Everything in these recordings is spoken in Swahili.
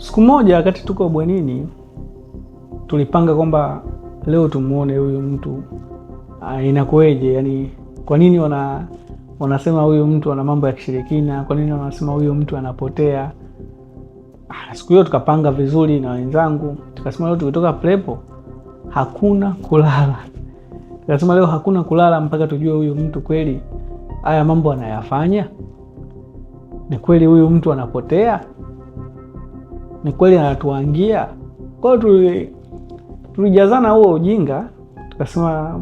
Siku moja wakati tuko bwenini tulipanga kwamba leo tumuone huyu mtu inakueje, yani kwa nini wanasema huyu mtu ana mambo ya kishirikina, kwa nini wanasema huyu mtu anapotea. Siku hiyo tukapanga vizuri na wenzangu, tukasema leo tukitoka prepo hakuna kulala. Tukasema leo hakuna kulala mpaka tujue huyu mtu kweli haya mambo anayafanya, ni kweli huyu mtu anapotea, ni kweli anatuangia. Kwa hiyo tulijazana huo ujinga, tukasema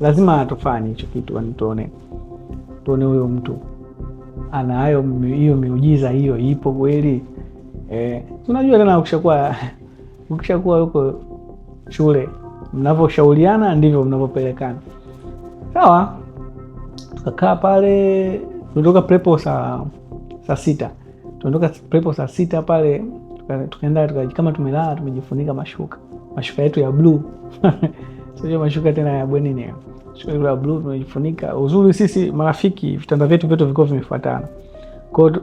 lazima atufanye hicho kitu, tuone huyo mtu ana hayo hiyo miujiza hiyo ipo kweli. Tunajua tena ukishakuwa huko shule mnavyoshauriana ndivyo mnavyopelekana. Sawa, tukakaa pale, tulitoka prepo saa 6. Tulitoka prepo saa 6 pale, tukaenda kama tumelala tumejifunika mashuka yetu ya blue. Sio mashuka tena ya bwenini. Shuka ya blue tumejifunika. Uzuri sisi marafiki vitanda vyetu vyote viko vimefuatana. Kwa hiyo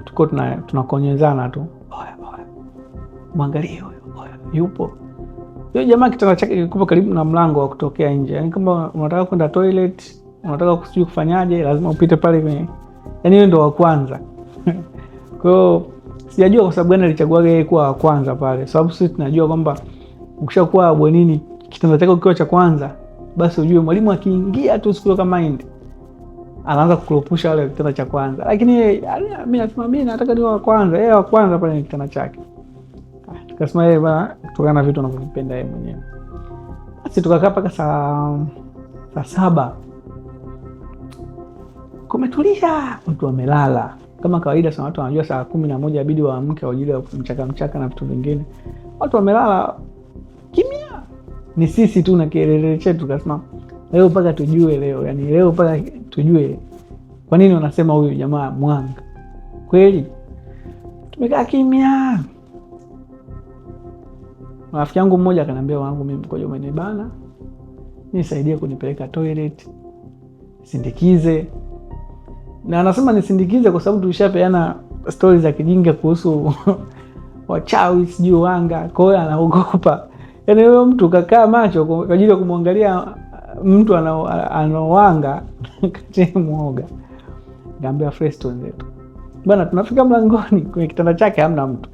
tuko tunakonyezana tu. Oya. Mwangalie huyo. Oya, yupo. Yule jamaa kitanda chake kilikuwa karibu na mlango wa kutokea nje. Yaani kama unataka kwenda toilet, unataka kufanyaje, lazima upite pale kwenye. Yaani yeye ndo wa kwanza. Kwa hiyo sijajua kwa sababu gani alichagua yeye kuwa wa kwanza pale. Sababu sisi tunajua kwamba ukishakuwa bwenini kitanda chako kikiwa cha kwanza, basi ujue mwalimu akiingia tu siku kama hindi anaanza kukuropusha wale kitanda cha kwanza. Lakini mimi nasema mimi nataka niwe wa kwanza, yeye wa kwanza pale ni kitanda chake. Tukasema yeye bana, kutokana na vitu anavyopenda yeye mwenyewe. Basi tukakaa mpaka saa 7. Kumetulia, mtu amelala. Kama kawaida sana watu wanajua saa 11 inabidi waamke kwa ajili ya mchaka na vitu vingine. Watu wamelala kimya. Ni sisi tu na kielele chetu. Tukasema leo mpaka tujue leo mpaka tujue kwa nini wanasema huyu jamaa mwanga. Kweli tumekaa kimya. Rafiki yangu mmoja akaniambia, wangu mimi mkojo umenibana, nisaidie kunipeleka toilet, sindikize. Na anasema nisindikize kwa sababu tulishapeana stories za kijinga kuhusu wachawi sijui wanga. Kwa hiyo anaogopa. Yaani huyo mtu kakaa macho kwa ajili ya kumwangalia mtu anawanga kati muoga. Nikamwambia fresh wenzetu, bwana tunafika mlangoni kwenye kitanda chake hamna mtu.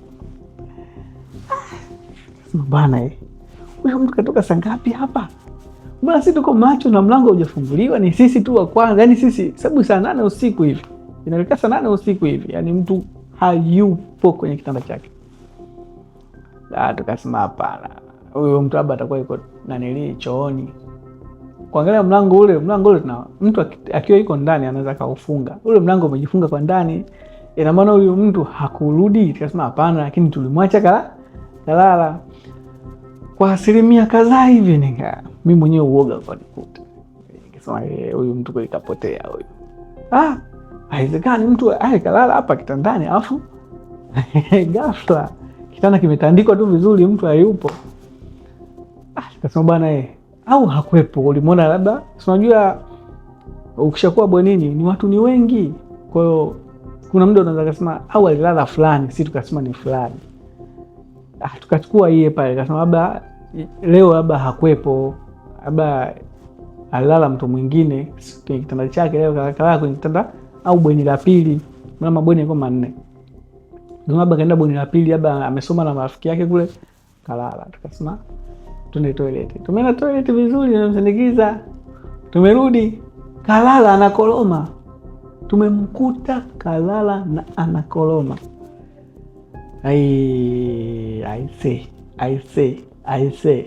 Bwana huyo mtu katoka saa ngapi hapa? Mbona sisi tuko macho na mlango hujafunguliwa, ni sisi tu wa kwanza. Yaani sisi sababu saa 8 usiku hivi. Inaelekea saa 8 usiku hivi. Yaani mtu hayupo kwenye kitanda chake. Tukasema hapana. Huyo mtu hapa atakuwa yuko chooni. Kuangalia mlango ule na mtu akiwa yuko ndani anaweza kaufunga. Ule mlango umejifunga kwa ndani. Ina maana huyo mtu hakurudi. Tukasema hapana, lakini tulimwacha kalala. Kwa asilimia kadhaa hivi mimi mwenyewe uoga kwa nikuta. Nikasema huyu mtu kweli kapotea huyu. Haiwezekani mtu kalala hapa kitandani alafu ghafla kitanda kimetandikwa tu vizuri mtu hayupo. Nikasema bwana au hakuepo, ulimwona labda. Unajua ukishakuwa bwenini ni watu ni wengi. Kwa hiyo kuna muda unaweza kusema au alilala fulani, sisi tukasema ni fulani. Tukachukua yeye pale, kasema labda leo labda hakuepo, labda alilala mtu mwingine kwenye kitanda chake, leo kalala kwenye kitanda au bweni la pili. Maana mabweni yako 4. Ndio labda kaenda bweni la pili, labda amesoma na marafiki yake kule kalala. Tukasema tuende toilet. Tumeenda toilet vizuri, tunamsindikiza. Tumerudi kalala anakoloma. Tumemkuta kalala na anakoloma. I say.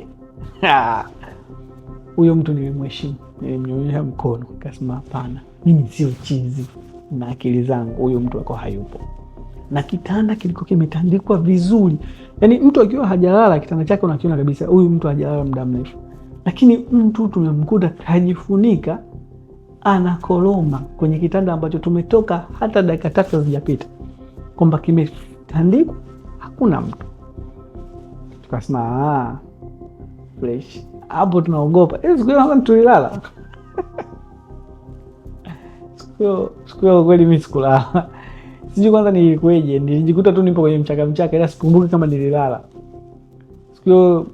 Huyo mtu nilimheshimu, nilimnyonyesha mkono, nikasema hapana, mimi sio chizi na akili zangu, huyo mtu wako hayupo. Na kitanda kilikuwa kimetandikwa vizuri. Yaani mtu akiwa hajalala kitanda chake unakiona kabisa huyu mtu hajalala muda mrefu. Lakini mtu tumemkuta kajifunika anakoloma kwenye kitanda ambacho tumetoka hata dakika 3 hazijapita. Kwamba kimetandikwa hakuna mtu. Tukasema fresh. Hapo tunaogopa. Siku hiyo tulilala. Siku hiyo kweli mimi sikulala. sijui kwanza nilikueje, nilijikuta tu nipo kwenye mchaka, ila sikumbuki kama nililala. Siku hiyo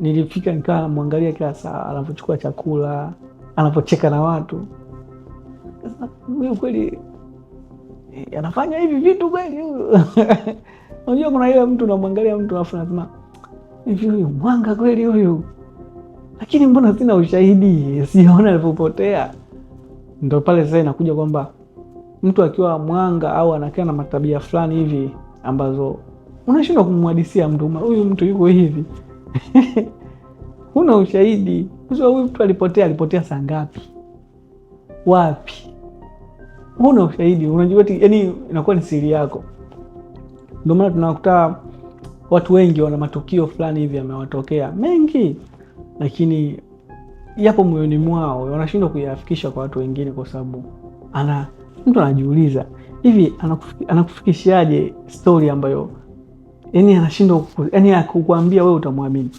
nilifika nikawa namwangalia kila saa anapochukua chakula, anapocheka na watu. Sasa huyu kweli anafanya hivi vitu kweli huyu? Unajua kuna ile mtu unamwangalia mtu alafu unasema hivi huyu mwanga kweli huyu? Lakini mbona sina ushahidi, siona alipopotea. Ndio pale sasa inakuja kwamba mtu akiwa mwanga au anakaa na matabia fulani hivi ambazo unashindwa kumhadisia mtu, huyu mtu yuko hivi. Huna ushahidi. Huyu mtu alipotea saa ngapi? Wapi? Huna ushahidi. Unajua yani inakuwa ni siri yako. Ndio maana tunakuta watu wengi wana matukio fulani hivi yamewatokea mengi, lakini yapo moyoni mwao, wanashindwa kuyafikisha kwa watu wengine kwa sababu mtu anajiuliza hivi anakufikishaje story ambayo yani anashindwa yani kukuambia wewe utamwamini.